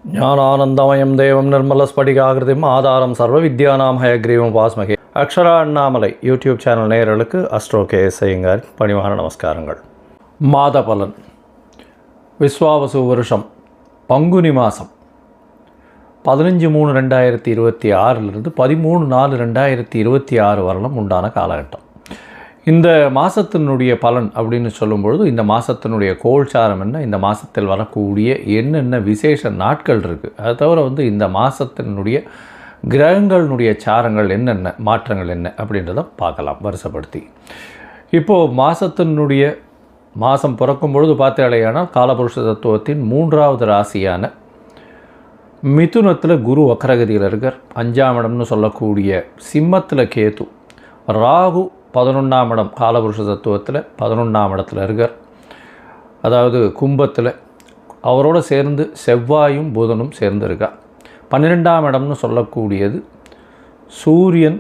ஞானானந்தமயம் தேவம் நிர்மலஸ்படிகாகிருதிம் ஆதாரம் சர்வ வித்யானாம் ஹயக்ரீவம் வாஸ்மகே. அக்ஷரா அண்ணாமலை யூடியூப் சேனல் நேயர்களுக்கு அஸ்ட்ரோ கேஎஸ் ஐயங்கார் பணிவான நமஸ்காரங்கள். மாத பலன். விஸ்வாவசு வருஷம் பங்குனி மாதம் 15/3/2026 13/4/2026 வரலும் உண்டான காலகட்டம். இந்த மாதத்தினுடைய பலன் அப்படின்னு சொல்லும்பொழுது இந்த மாதத்தினுடைய கோல்சாரம் என்ன, இந்த மாதத்தில் வரக்கூடிய என்னென்ன விசேஷ நாட்கள் இருக்குது, அதை தவிர இந்த மாதத்தினுடைய கிரகங்களினுடைய சாரங்கள் என்னென்ன மாற்றங்கள் என்ன அப்படின்றத பார்க்கலாம் வருஷப்படுத்தி. இப்போது மாதம் பிறக்கும் பொழுது பார்த்தாலேயானால் காலபுருஷ தத்துவத்தின் 3வது ராசியான மிதுனத்தில் குரு வக்ரகதியில் இருக்கார். 5ஆம் இடம்னு சொல்லக்கூடிய சிம்மத்தில் கேது, ராகு 11ஆம் இடம் காலபுருஷ தத்துவத்தில் 11ஆம் இடத்துல இருக்கார். அதாவது கும்பத்தில் அவரோடு சேர்ந்து செவ்வாயும் புதனும் சேர்ந்து இருக்கார். 12ஆம் இடம்னு சொல்லக்கூடியது சூரியன்,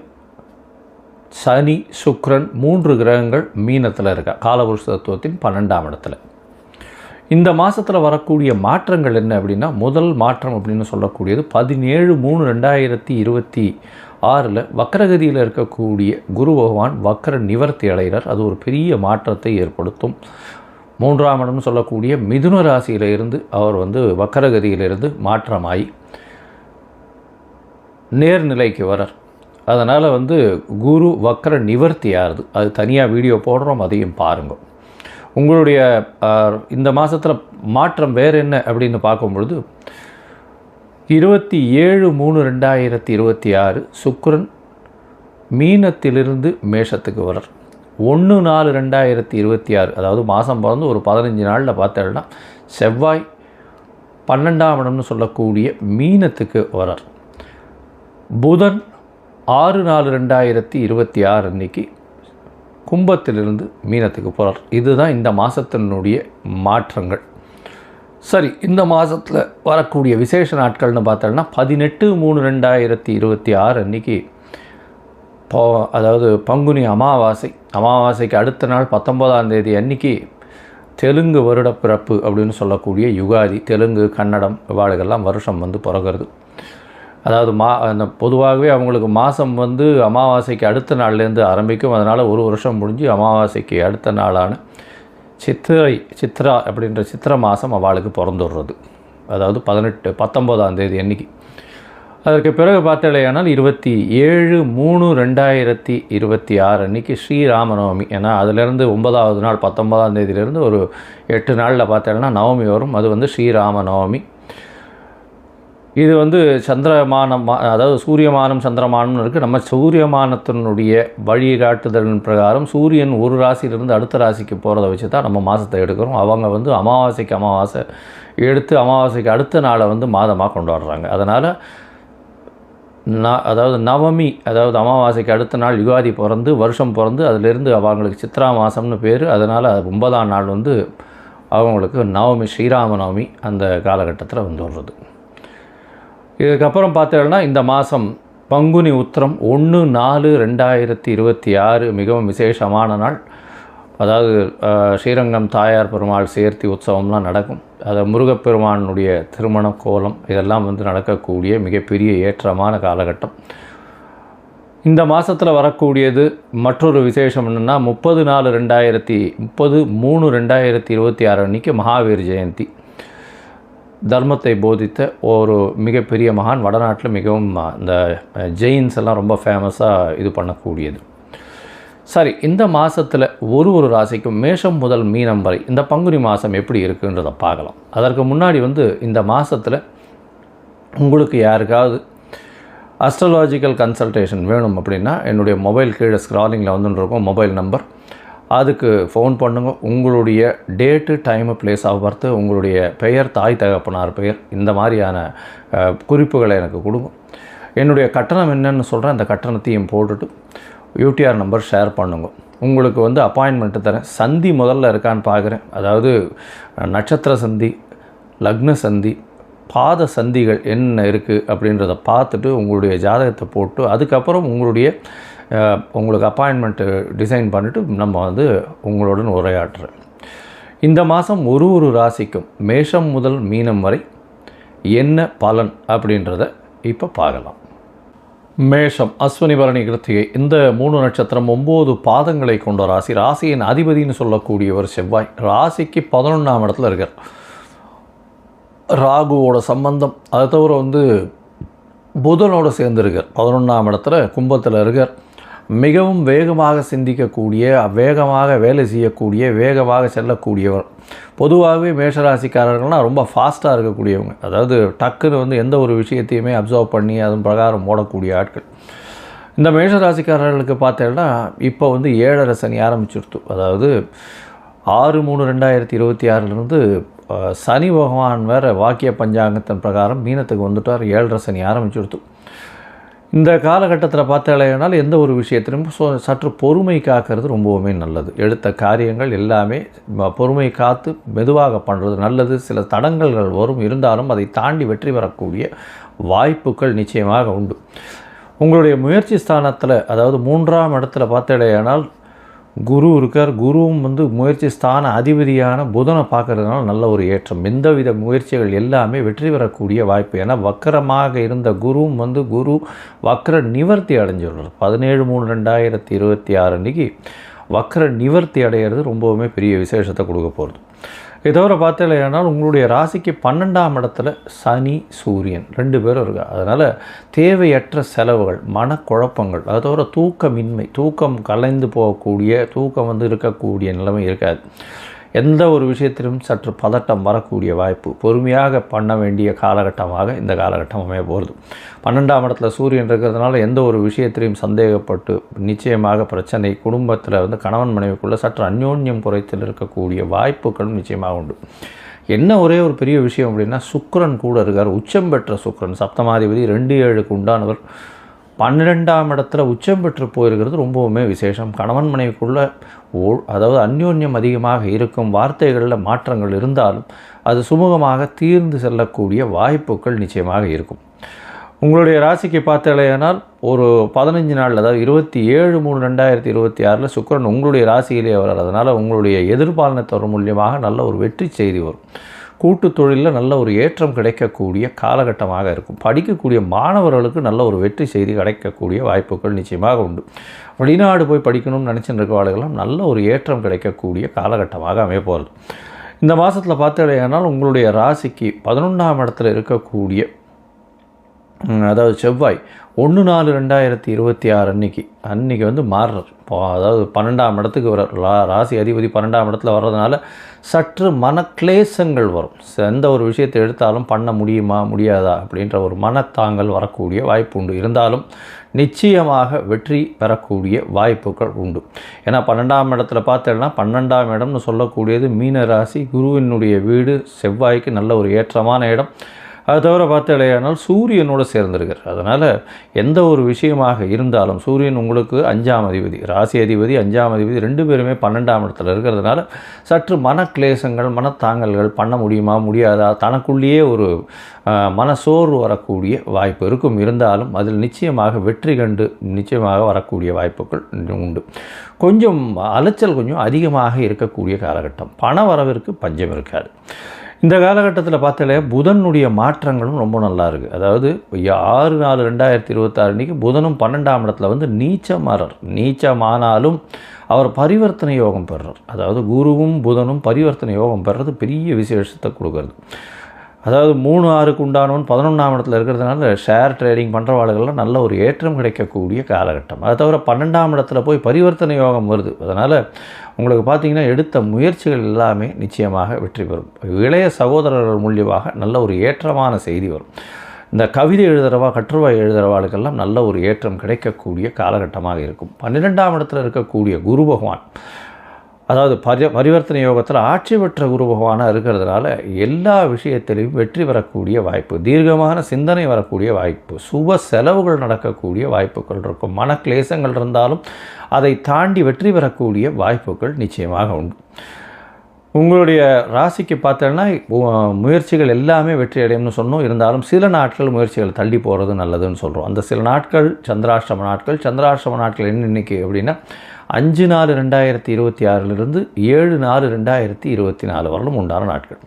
சனி, சுக்கிரன் 3 கிரகங்கள் மீனத்தில் இருக்கா காலபுருஷ தத்துவத்தின் 12ஆம் இடத்துல. இந்த மாதத்தில் வரக்கூடிய மாற்றங்கள் என்ன அப்படின்னா, முதல் மாற்றம் அப்படின்னு சொல்லக்கூடியது 17/3/2026 வக்ரகதியில் இருக்கக்கூடிய குரு பகவான் வக்ர நிவர்த்தி அடைகிறார். அது ஒரு பெரிய மாற்றத்தை ஏற்படுத்தும். 3ஆம் இடம்னு சொல்லக்கூடிய மிதுன ராசியிலிருந்து அவர் வக்ரகதியிலிருந்து மாற்றமாகி நேர்நிலைக்கு வரார். அதனால் குரு வக்ர நிவர்த்தி ஆகுது. அது தனியாக வீடியோ போடுறோம், அதையும் பாருங்கள். உங்களுடைய இந்த மாதத்தில் மாற்றம் வேறு என்ன அப்படின்னு பார்க்கும்பொழுது 27/3/2026 சுக்கிரன் மீனத்திலிருந்து மேஷத்துக்கு வரார். 1/4/2026 அதாவது மாதம் பிறந்து ஒரு 15 நாளில் பார்த்தோம்னா செவ்வாய் 12ஆம் இடம்னு சொல்லக்கூடிய மீனத்துக்கு வரார். புதன் 6/4/2026 அன்னைக்கு கும்பத்திலிருந்து மீனத்துக்கு போகிறார். இதுதான் இந்த மாதத்தினுடைய மாற்றங்கள். சரி, இந்த மாதத்தில் வரக்கூடிய விசேஷ நாட்கள்னு பார்த்தோம்னா 18/3/2026 அன்றைக்கி அதாவது பங்குனி அமாவாசைக்கு அடுத்த நாள் 19ஆம் தேதி அன்றைக்கி தெலுங்கு வருட பிறப்பு அப்படின்னு சொல்லக்கூடிய யுகாதி. தெலுங்கு, கன்னடம் இவாளுகெல்லாம் வருஷம் பிறகுறது. அதாவது அந்த பொதுவாகவே அவங்களுக்கு மாதம் அமாவாசைக்கு அடுத்த நாள்லேருந்து ஆரம்பிக்கும். அதனால் ஒரு வருஷம் முடிஞ்சு அமாவாசைக்கு அடுத்த நாளான சித்ரா அப்படின்ற சித்திரை மாதம் அவளுக்கு பிறந்துடுறது. அதாவது 19ஆம் தேதி அன்றைக்கி. அதற்கு பிறகு பார்த்தாலேயானால் 27/3/2026 அன்றைக்கி ஸ்ரீராமநவமி. ஏன்னா அதிலேருந்து 9ஆவது நாள் 19ஆம் தேதியிலேருந்து ஒரு 8 நாளில் பார்த்தோன்னா நவமி வரும். அது ஸ்ரீராமநவமி. இது சந்திரமானம், அதாவது சூரியமானம் சந்திரமானம்னு இருக்குது. நம்ம சூரியமானத்தினுடைய வழிகாட்டுதலின் பிரகாரம் சூரியன் ஒரு ராசியிலிருந்து அடுத்த ராசிக்கு போகிறத வச்சு தான் நம்ம மாதத்தை எடுக்கிறோம். அவங்க அமாவாசைக்கு அமாவாசை எடுத்து அமாவாசைக்கு அடுத்த நாளை மாதமாக கொண்டாடுறாங்க. அதனால் அதாவது நவமி, அதாவது அமாவாசைக்கு அடுத்த நாள் யுகாதி வருஷம் பிறந்து அதிலிருந்து அவங்களுக்கு சித்ரா மாதம்னு பேர். அதனால் 9ஆம் நாள் அவங்களுக்கு நவமி, ஸ்ரீராமநவமி அந்த காலகட்டத்தில் வந்துடுறது. இதுக்கப்புறம் பார்த்தோம்னா இந்த மாதம் பங்குனி உத்திரம் 1/4/2026 மிகவும் விசேஷமான நாள். அதாவது ஸ்ரீரங்கம் தாயார் பெருமாள் சேர்த்தி உற்சவம்லாம் நடக்கும். அது முருகப்பெருமானுடைய திருமண கோலம் இதெல்லாம் நடக்கக்கூடிய மிகப்பெரிய ஏற்றமான காலகட்டம். இந்த மாதத்தில் வரக்கூடியது மற்றொரு விசேஷம் என்னென்னா 30/3/2026 அன்றைக்கி மகாவீர் ஜெயந்தி. தர்மத்தை போதித்த ஒரு மிகப்பெரிய மகான். வடநாட்டில் மிகவும் இந்த ஜெயின்ஸ் எல்லாம் ரொம்ப ஃபேமஸாக இது பண்ணக்கூடியது. சரி, இந்த மாதத்தில் ஒரு ராசிக்கும் மேஷம் முதல் மீனம் வரை இந்த பங்குனி மாதம் எப்படி இருக்குன்றதை பார்க்கலாம். அதற்கு முன்னாடி இந்த மாதத்தில் உங்களுக்கு யாருக்காவது அஸ்ட்ராலாஜிக்கல் கன்சல்டேஷன் வேணும் அப்படின்னா என்னுடைய மொபைல் கீழே ஸ்க்ராலிங்கில் இருக்கும் மொபைல் நம்பர், அதுக்கு ஃபோன் பண்ணுங்கள். உங்களுடைய date, time, place of birth, உங்களுடைய பெயர், தாய் தகப்பனார் பெயர், இந்த மாதிரியான குறிப்புகளை எனக்கு கொடுங்க. என்னுடைய கட்டணம் என்னன்னு சொல்கிறேன். அந்த கட்டணத்தையும் போட்டுட்டு யூடிஆர் நம்பர் ஷேர் பண்ணுங்க. உங்களுக்கு அப்பாயின்மெண்ட்டு தரேன். சந்தி முதல்ல இருக்கான்னு பார்க்குறேன். அதாவது நட்சத்திர சந்தி, லக்ன சந்தி, பாத சந்திகள் என்ன இருக்குது அப்படின்றத பார்த்துட்டு உங்களுடைய ஜாதகத்தை போட்டு அதுக்கப்புறம் உங்களுக்கு அப்பாயின்மெண்ட்டு டிசைன் பண்ணிவிட்டு நம்ம உங்களுடன் உரையாற்றுறேன். இந்த மாதம் ஒரு ராசிக்கும் மேஷம் முதல் மீனம் வரை என்ன பலன் அப்படின்றத இப்போ பார்க்கலாம். மேஷம், அஸ்வினி பரணி கிருத்திகை இந்த 3 நட்சத்திரம் 9 பாதங்களை கொண்ட ராசி. ராசியின் அதிபதினு சொல்லக்கூடியவர் செவ்வாய். ராசிக்கு 11ஆம் இடத்துல இருக்கார். ராகுவோட சம்பந்தம், அதை தவிர புதனோடு சேர்ந்துருக்கார். 11ஆம் இடத்துல கும்பத்தில் இருக்கார். மிகவும் வேகமாக சிந்திக்கக்கூடிய, வேகமாக வேலை செய்யக்கூடிய, வேகமாக செல்லக்கூடியவர். பொதுவாகவே மேஷராசிக்காரர்கள்னால் ரொம்ப ஃபாஸ்ட்டாக இருக்கக்கூடியவங்க. அதாவது டக்குன்னு எந்த ஒரு விஷயத்தையுமே அப்சர்வ் பண்ணி அதன் பிரகாரம் ஓடக்கூடிய ஆட்கள். இந்த மேஷராசிக்காரர்களுக்கு பார்த்தீங்கன்னா இப்போ 7.5 சனி ஆரம்பிச்சுடுத்து. அதாவது 6/3/2026 சனி பகவான் வேறு வாக்கிய பஞ்சாங்கத்தின் பிரகாரம் மீனத்துக்கு வந்துட்டார். 7.5 சனி ஆரம்பிச்சுடுத்து. இந்த காலகட்டத்தில் பார்த்தாலேனால் எந்த ஒரு விஷயத்திலும் சற்று பொறுமை காக்கிறது ரொம்பவுமே நல்லது. எடுத்த காரியங்கள் எல்லாமே பொறுமை காத்து மெதுவாக பண்ணுறது நல்லது. சில தடங்கல்கள் வரும், இருந்தாலும் அதை தாண்டி வெற்றி பெறக்கூடிய வாய்ப்புகள் நிச்சயமாக உண்டு. உங்களுடைய முயற்சி ஸ்தானத்தில், அதாவது 3ஆம் இடத்துல பார்த்தாலேனால் குரு இருக்கார். குருவும் முயற்சி ஸ்தான அதிபதியான புதனை பார்க்கறதுனால நல்ல ஒரு ஏற்றம். எந்தவித முயற்சிகள் எல்லாமே வெற்றி பெறக்கூடிய வாய்ப்பு. ஏன்னா வக்கரமாக இருந்த குருவும் குரு வக்கர நிவர்த்தி அடைஞ்சிடுறது. 17/3/2026 அன்றைக்கி வக்கர நிவர்த்தி அடைகிறது ரொம்பவுமே பெரிய விசேஷத்தை கொடுக்க போகிறது. இதை தவிர பார்த்தீங்கன்னா உங்களுடைய ராசிக்கு 12ஆம் இடத்துல சனி சூரியன் 2 பேரும் இருக்கா. அதனால் தேவையற்ற செலவுகள், மனக்குழப்பங்கள், அதை தவிர தூக்கமின்மை, தூக்கம் கலைந்து போகக்கூடிய, தூக்கம் இருக்கக்கூடிய நிலைமை இருக்காது. எந்த ஒரு விஷயத்திலும் சற்று பதட்டம் வரக்கூடிய வாய்ப்பு. பொறுமையாக பண்ண வேண்டிய காலகட்டமாக இந்த காலகட்டம் அமைய போகிறது. 12ஆம் இடத்துல சூரியன் இருக்கிறதுனால எந்த ஒரு விஷயத்திலையும் சந்தேகப்பட்டு நிச்சயமாக பிரச்சனை, குடும்பத்தில் கணவன் மனைவிக்குள்ளே சற்று அந்யோன்யம் குறைத்தில் இருக்கக்கூடிய வாய்ப்புகளும் நிச்சயமாக உண்டு. என்ன ஒரே ஒரு பெரிய விஷயம் அப்படின்னா, சுக்கிரன் கூட இருக்கார். உச்சம் பெற்ற சுக்கிரன், சப்தமாதிபதி, 2/7க்கு உண்டானவர். 12ஆம் இடத்துல உச்சம் பெற்று போயிருக்கிறது ரொம்பவுமே விசேஷம். கணவன் மனைவிக்குள்ளே அதாவது அந்யோன்யம் அதிகமாக இருக்கும். வார்த்தைகளில் மாற்றங்கள் இருந்தாலும் அது சுமூகமாக தீர்ந்து செல்லக்கூடிய வாய்ப்புகள் நிச்சயமாக இருக்கும். உங்களுடைய ராசிக்கு பார்த்தாலேயானால் ஒரு 15 நாள், அதாவது 27/3/2026 சுக்கிரன் உங்களுடைய ராசியிலே வராது. அதனால் உங்களுடைய எதிர்பாலனத்தவர் மூலியமாக நல்ல ஒரு வெற்றி செய்தி வரும். கூட்டு தொழிலில் நல்ல ஒரு ஏற்றம் கிடைக்கக்கூடிய காலகட்டமாக இருக்கும். படிக்கக்கூடிய மாணவர்களுக்கு நல்ல ஒரு வெற்றி செய்தி கிடைக்கக்கூடிய வாய்ப்புகள் நிச்சயமாக உண்டு. வெளிநாடு போய் படிக்கணும்னு நினச்சிட்டு இருக்கவாளுகளாம் நல்ல ஒரு ஏற்றம் கிடைக்கக்கூடிய காலகட்டமாக அமைய போகிறது. இந்த மாதத்தில் பார்த்தீங்கன்னா உங்களுடைய ராசிக்கு 11ஆம் இடத்துல இருக்கக்கூடிய, அதாவது செவ்வாய் 1/4/2026 அன்றைக்கி மாறுறார். அதாவது 12ஆம் இடத்துக்கு வர ராசி அதிபதி 12ஆம் இடத்துல வர்றதுனால சற்று மனக்லேசங்கள் வரும். எந்த ஒரு விஷயத்தை எடுத்தாலும் பண்ண முடியுமா முடியாதா அப்படின்ற ஒரு மனத்தாங்கல் வரக்கூடிய வாய்ப்பு உண்டு. இருந்தாலும் நிச்சயமாக வெற்றி பெறக்கூடிய வாய்ப்புகள் உண்டு. ஏன்னா 12ஆம் இடத்துல பார்த்தேன்னா 12ஆம் இடம்னு சொல்லக்கூடியது மீன ராசி, குருவினுடைய வீடு, செவ்வாய்க்கு நல்ல ஒரு ஏற்றமான இடம். அது தவிர பார்த்தாலேயானால் சூரியனோடு சேர்ந்திருக்கார். அதனால் எந்த ஒரு விஷயமாக இருந்தாலும் சூரியன் உங்களுக்கு 5ஆம் அதிபதி, ராசி அதிபதி, 5ஆம் அதிபதி 2 பேருமே 12ஆம் இடத்துல இருக்கிறதுனால சற்று மனக்லேசங்கள், மனத்தாங்கல்கள், பண்ண முடியுமா முடியாதா, தனக்குள்ளேயே ஒரு மனசோர்வு வரக்கூடிய வாய்ப்பு இருக்கும். இருந்தாலும் அதில் நிச்சயமாக வெற்றி கண்டு நிச்சயமாக வரக்கூடிய வாய்ப்புகள் உண்டு. கொஞ்சம் அலைச்சல் கொஞ்சம் அதிகமாக இருக்கக்கூடிய காலகட்டம். பண வரவிற்கு பஞ்சம் இருக்காது. இந்த காலகட்டத்தில் பார்த்தாலே புதனுடைய மாற்றங்களும் ரொம்ப நல்லா இருக்குது. அதாவது 6/4/2026 புதனும் 12ஆம் இடத்துல நீச்சமாறார். நீச்சமானாலும் அவர் பரிவர்த்தனை யோகம் பெறுறார். அதாவது குருவும் புதனும் பரிவர்த்தனை யோகம் பெறுறது பெரிய விசேஷத்தை கொடுக்குறது. அதாவது 3/6க்கு உண்டானவன் 11ஆம் இடத்துல இருக்கிறதுனால ஷேர் ட்ரேடிங் பண்ணுறவாளுகள்லாம் நல்ல ஒரு ஏற்றம் கிடைக்கக்கூடிய காலகட்டம். அதை தவிர 12ஆம் இடத்துல போய் பரிவர்த்தனை யோகம் வருது. அதனால் உங்களுக்கு பார்த்திங்கன்னா எடுத்த முயற்சிகள் எல்லாமே நிச்சயமாக வெற்றி பெறும். இளைய சகோதரர்கள் மூலியமாக நல்ல ஒரு ஏற்றமான செய்தி வரும். இந்த கவிதை எழுதுகிறவா, கட்டுரை எழுதுகிறவாளுக்கெல்லாம் நல்ல ஒரு ஏற்றம் கிடைக்கக்கூடிய காலகட்டமாக இருக்கும். 12ஆம் இடத்துல இருக்கக்கூடிய குரு பகவான், அதாவது பரிவர்த்தனை யோகத்தில் ஆட்சி பெற்ற குரு பகவானாக இருக்கிறதுனால எல்லா விஷயத்திலையும் வெற்றி பெறக்கூடிய வாய்ப்பு, தீர்க்கமான சிந்தனை வரக்கூடிய வாய்ப்பு, சுப செலவுகள் நடக்கக்கூடிய வாய்ப்புகள் இருக்கும். மனக்லேசங்கள் இருந்தாலும் அதை தாண்டி வெற்றி பெறக்கூடிய வாய்ப்புகள் நிச்சயமாக உண்டு. உங்களுடைய ராசிக்கு பார்த்தோன்னா முயற்சிகள் எல்லாமே வெற்றி அடையும்னு சொன்னோம். இருந்தாலும் சில நாட்கள் முயற்சிகள் தள்ளி போகிறது நல்லதுன்னு சொல்கிறோம். அந்த சில நாட்கள் சந்திராஷ்டம நாட்கள். சந்திராஷ்டம நாட்கள் என்ன இன்றைக்கி அப்படின்னா 5/4/2026 7/4/2024 வரலும் உண்டான நாட்கள்.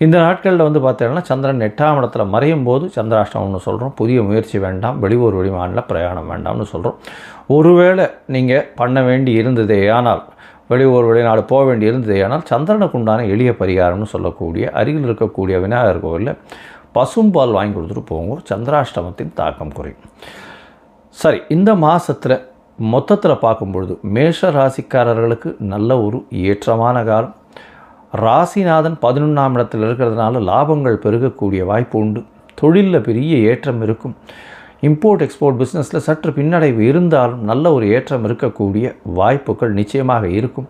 இந்த நாட்களில் வந்து பார்த்தீங்கன்னா சந்திரன் 8ஆம் இடத்துல மறையும் போது சந்திராஷ்டமம்னு சொல்கிறோம். புதிய முயற்சி வேண்டாம், வெளியூர் வெளிமாநில பிரயாணம் வேண்டாம்னு சொல்கிறோம். ஒருவேளை நீங்கள் பண்ண வேண்டி இருந்ததே ஆனால், வெளியூர் வெளிநாடு போக வேண்டி இருந்ததே ஆனால் சந்திரனுக்கு உண்டான எளிய பரிகாரம்னு சொல்லக்கூடிய அருகில் இருக்கக்கூடிய விநாயகர் கோவிலில் பசும்பால் வாங்கி கொடுத்துட்டு போங்க. சந்திராஷ்டமத்தின் தாக்கம் குறையும். சரி, இந்த மாதத்தில் மொத்தத்தில் பார்க்கும்பொழுது மேஷ ராசிக்காரர்களுக்கு நல்ல ஒரு ஏற்றமான காலம். ராசிநாதன் 11ஆம் இடத்தில் இருக்கிறதுனால லாபங்கள் பெருகக்கூடிய வாய்ப்பு உண்டு. தொழிலில் பெரிய ஏற்றம் இருக்கும். இம்போர்ட் எக்ஸ்போர்ட் பிஸ்னஸில் சற்று பின்னடைவு இருந்தாலும் நல்ல ஒரு ஏற்றம் இருக்கக்கூடிய வாய்ப்புகள் நிச்சயமாக இருக்கும்.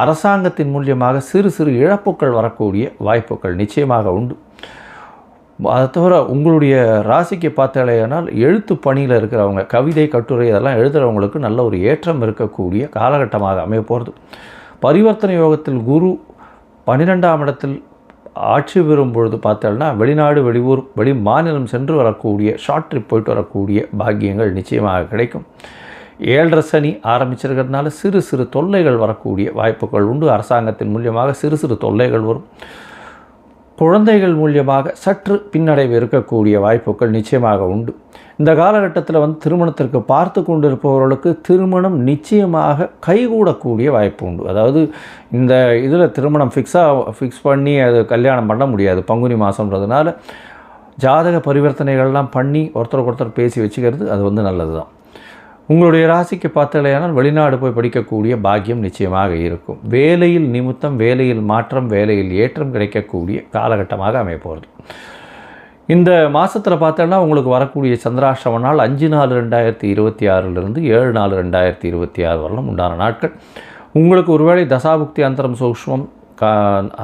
அரசாங்கத்தின் மூலியமாக சிறு சிறு இழப்புகள் வரக்கூடிய வாய்ப்புகள் நிச்சயமாக உண்டு. அதை தவிர உங்களுடைய ராசிக்கு பார்த்தாலேயானால் எழுத்து பணியில் இருக்கிறவங்க, கவிதை கட்டுரை இதெல்லாம் எழுதுகிறவங்களுக்கு நல்ல ஒரு ஏற்றம் இருக்கக்கூடிய காலகட்டமாக அமைய போகிறது. பரிவர்த்தனை யோகத்தில் குரு 12ஆம் இடத்தில் ஆட்சி பெறும் பொழுது பார்த்தோம்னா வெளிநாடு வெளியூர் வெளி மாநிலம் சென்று வரக்கூடிய ஷார்ட் ட்ரிப் போயிட்டு வரக்கூடிய பாக்கியங்கள் நிச்சயமாக கிடைக்கும். 7.5 சனி ஆரம்பிச்சிருக்கிறதுனால சிறு சிறு தொல்லைகள் வரக்கூடிய வாய்ப்புகள் உண்டு. அரசாங்கத்தின் மூலியமாக சிறு சிறு தொல்லைகள் வரும். குழந்தைகள் மூலியமாக சற்று பின்னடைவு இருக்கக்கூடிய வாய்ப்புகள் நிச்சயமாக உண்டு. இந்த காலகட்டத்தில் வந்து திருமணத்திற்கு பார்த்து கொண்டிருப்பவர்களுக்கு திருமணம் நிச்சயமாக கைகூடக்கூடிய வாய்ப்பு உண்டு. அதாவது இந்த இதில் திருமணம் ஃபிக்ஸ் பண்ணி அது கல்யாணம் பண்ண முடியாது. பங்குனி மாதம்ன்றதுனால ஜாதக பரிவர்த்தனைகள்லாம் பண்ணி ஒருத்தருக்கு ஒருத்தர் பேசி வச்சுக்கிறது அது வந்து நல்லது தான். உங்களுடைய ராசிக்கு பார்த்தாலேயானால் வெளிநாடு போய் படிக்கக்கூடிய பாக்கியம் நிச்சயமாக இருக்கும். வேலையில் நிமித்தம், வேலையில் மாற்றம், வேலையில் ஏற்றம் கிடைக்கக்கூடிய காலகட்டமாக அமைய போகிறது. இந்த மாதத்தில் பார்த்தோன்னா உங்களுக்கு வரக்கூடிய சந்திராஷ்டம நாள் 5/4/2026 7/4/2026 வரலும் உண்டான நாட்கள். உங்களுக்கு ஒருவேளை தசாபுக்தி அந்தரம் சூக்ஷ்மம்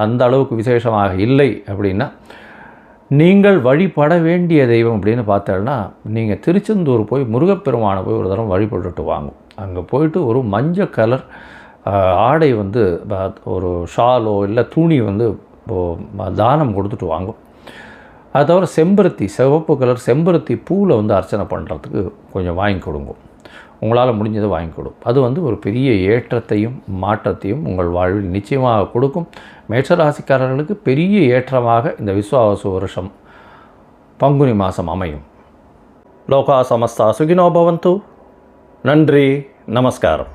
அந்த அளவுக்கு விசேஷமாக இல்லை அப்படின்னா நீங்கள் வழிபட வேண்டிய தெய்வம் அப்படின்னு பார்த்தோன்னா நீங்கள் திருச்செந்தூர் போய் முருகப்பெருமானை போய் ஒரு தரம் வழிபட்டுட்டு வாங்கும். அங்கே போயிட்டு ஒரு மஞ்சள் கலர் ஆடை வந்து ஒரு ஷாலோ இல்லை துணி வந்து தானம் கொடுத்துட்டு வாங்கும். அது தவிர செம்பருத்தி, சிவப்பு கலர் செம்பருத்தி பூவில் வந்து அர்ச்சனை பண்ணுறதுக்கு கொஞ்சம் வாங்கி கொடுங்க. உங்களால் முடிஞ்சதை வாங்கி கொடுக்கும். அது வந்து ஒரு பெரிய ஏற்றத்தையும் மாற்றத்தையும் உங்கள் வாழ்வில் நிச்சயமாக கொடுக்கும். மேஷராசிக்காரர்களுக்கு பெரிய ஏற்றமாக இந்த விஸ்வாவசு வருஷம் பங்குனி மாதம் அமையும். லோகா சமஸ்தா சுகினோ பவந்து. நன்றி, நமஸ்காரம்.